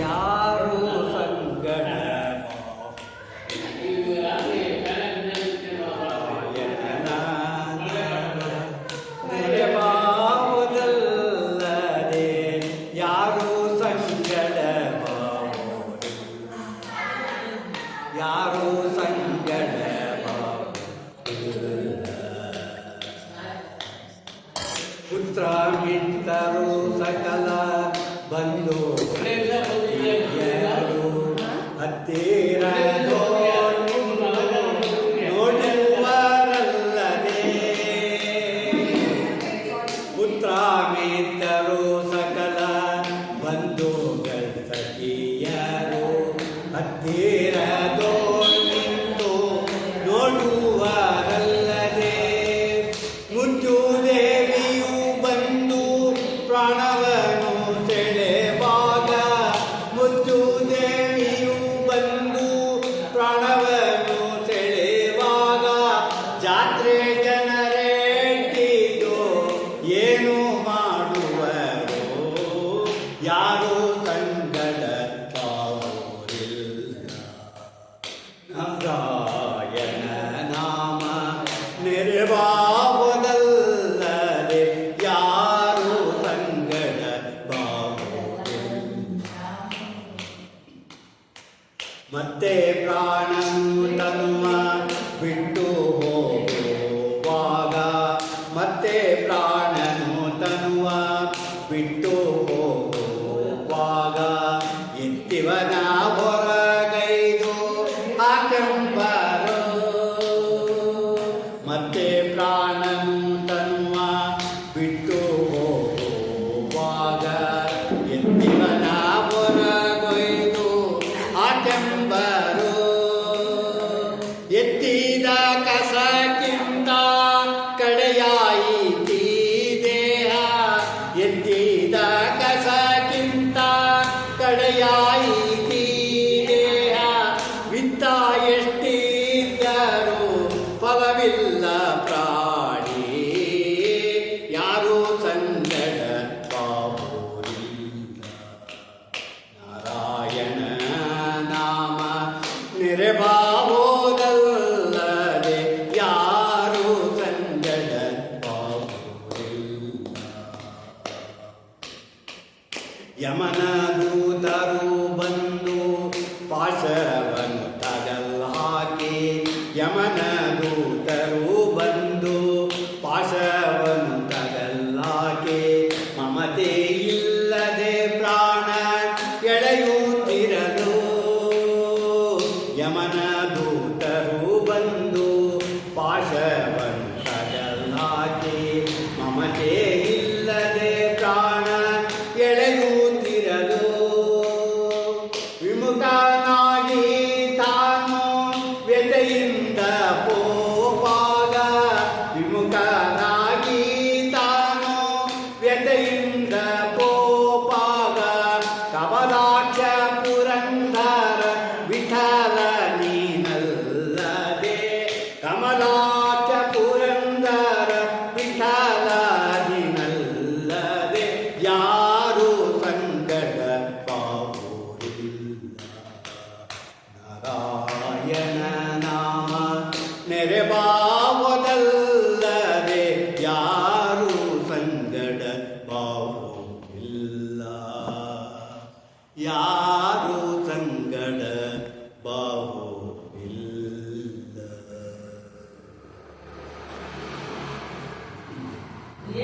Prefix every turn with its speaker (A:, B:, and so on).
A: ಯಾರು ಸಂಗಡ ನೆರೆಬಾವುದಲ್ಲದೆ ಯಾರು ಸಂಗಡ ಯಾರು ಸಂಗಡ ಪುತ್ರ ಮಿತ್ರರು ಸಕಲ ಬಂದು ಹತ್ತಿರ ನೋಡುವರಲ್ಲದೆ ಪುತ್ರ ಮಿತ್ರರು ಸಕಲ ಬಂಧುಗಳ ಸಖಿಯರು ಹತ್ತಿರ ನಿಂತು ನೋಡುವರಲ್ಲದೆ ಮುದ್ದು ದೇವಿಯು ಬಂದು ಪ್ರಾಣವನ್ನು ಸೆಳೆವಾಗ ಮುದ್ದು ದೇವಿಯು ಬಂದು ಪ್ರಾಣವನ್ನು ಸೆಳೆವಾಗ ಜಾತ್ರೆ ಜನರೇಟಿದ್ದು ಏನು ಮಾಡುವರು ಯಾರು ಸಂಗಡ ಪಾವುರಿಲ್ಲ ನಾರಾಯಣ ನಾಮ ನೆರೆಬಾವುದಲ್ಲದೆ ಯಾರು ಸಂಗಡ ಬಾವುದಿಲ್ಲ ಮತ್ತೆ ಪ್ರಾಣನು ತನ್ನುವ ಬಿಟ್ಟು ಹೋಗುವಾಗ ಮತ್ತೆ ಪ್ರಾಣನು ತನ್ನುವ ಬಿಟ್ಟು ಹೋಗುವಾಗ ಎತ್ತಿವನ ಹೊರಗೈದು ಹಾಕೆಂಬರು ಮತ್ತೆ ಪ್ರಾಣನು ತನ್ನುವ ಬಿಟ್ಟು ಹೋಗುವಾಗ ಎತ್ತಿವನ ಹೊರಗೈದು ಹಾಕೆಂಬರು ಎತ್ತಿದ ಕಸಕ್ಕಿಂತ ಕಡೆಯಾಯಿತೀ ದೇಹ ಎತ್ತಿದ ಕಸಕ್ಕಿಂತ ಕಡೆಯಾಯಿತೀ ದೇಹ ವಿತ್ತ ಎಷ್ಟಿದ್ದರೂ ಫಲವಿಲ್ಲ ಪ್ರಾಣಿ ಯಾರು ಸಂಗಡ ಬಾವುರಿಲ್ಲ ನಾರಾಯಣ ನಾಮ ನೆರೆಬಾವುದಲ್ಲದೆ ಯಾರು ಸಂಗಡ ಬಾವುರಿಲ್ಲ ಯಮನ ದೂತರು ಬಂದು ಪಾಶವನ್ನು ತಗಲ್ಹಾಕಿ ಯಮನ ದೂತರು ಬಂದು ಪಾಶವನ್ನು ತಗಲ್ಹಾಕಿ ಮಮತೆ ಇಲ್ಲದೆ ಪ್ರಾಣ ಎಳೆಯುತ್ತಿರಲು ಯಮನ ದೂತರು ಬಂದು ಪಾಶವನ್ನು ತಗಲ್ಹಾಕಿ ಮಮತೆ ಇಲ್ಲದೆ ಪ್ರಾಣ ಎಳೆಯುತ್ತಿರಲು ವಿಮುಖನಾಗಿ ತಾನು ವ್ಯಥೆಯಿಂದ ಪೋಪಾಗ ವಿಮುಖನಾಗಿ ತಾನು ವ್ಯಥೆಯಿಂದ ಪೋಪಾಗ ಕಮಲಾಕ್ಷ ಪುರಂದರ ವಿಠಲ ನೀನಲ್ಲದೆ ಕಮಲಾಕ್ಷ ಪುರಂದರ ವಿಠಲ ನೀನಲ್ಲದೆ ಯಾರು ಸಂಗಡ ಬಾವುರಿಲ್ಲ ನಾರಾಯಣ ನಾಮ ನೆರೆಬಾವುದಲ್ಲದೆ ಯಾರು ಸಂಗಡ ಬಾವುರಿಲ್ಲ.